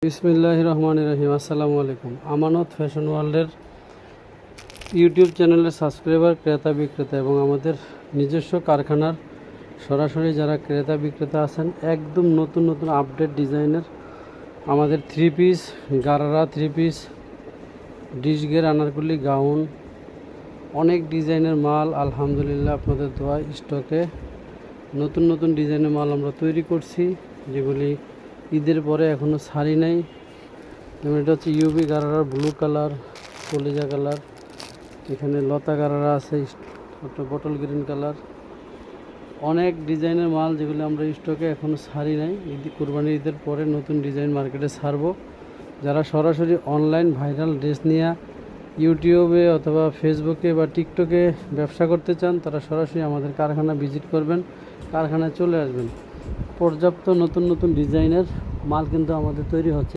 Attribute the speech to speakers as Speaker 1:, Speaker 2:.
Speaker 1: বিসমিল্লাহির রহমানির রহিম। আসসালামু আলাইকুম। আমানত ফ্যাশন ওয়ার্ল্ডের ইউটিউব চ্যানেলের সাবস্ক্রাইবার, ক্রেতা বিক্রেতা এবং আমাদের নিজস্ব কারখানার সরাসরি যারা ক্রেতা বিক্রেতা আছেন, একদম নতুন নতুন আপডেট ডিজাইনের আমাদের three piece, gharara three piece, ডিশগের আনারকলি গাউন, অনেক ডিজাইনের মাল আলহামদুলিল্লাহ আপনাদের দোয়ায় স্টকে নতুন নতুন ডিজাইনের মাল আমরা তৈরি করছি, যেগুলি ঈদের পরে এখনও ছাড়ি নাই। যেমন এটা হচ্ছে ইউবি গারারার ব্লু কালার, কলিজা কালার, এখানে লতা গারারা আছে, বটল গ্রিন কালার, অনেক ডিজাইনের মাল যেগুলো আমরা স্টকে এখনও ছাড়ি নাই। কুরবানি ঈদের পরে নতুন ডিজাইন মার্কেটে ছাড়বো। যারা সরাসরি অনলাইন ভাইরাল ড্রেস নিয়ে ইউটিউবে অথবা ফেসবুকে বা টিকটকে ব্যবসা করতে চান, তারা সরাসরি আমাদের কারখানা ভিজিট করবেন, কারখানায় চলে আসবেন। পর্যাপ্ত নতুন নতুন ডিজাইনের মাল কিন্তু আমাদের তৈরি হচ্ছে।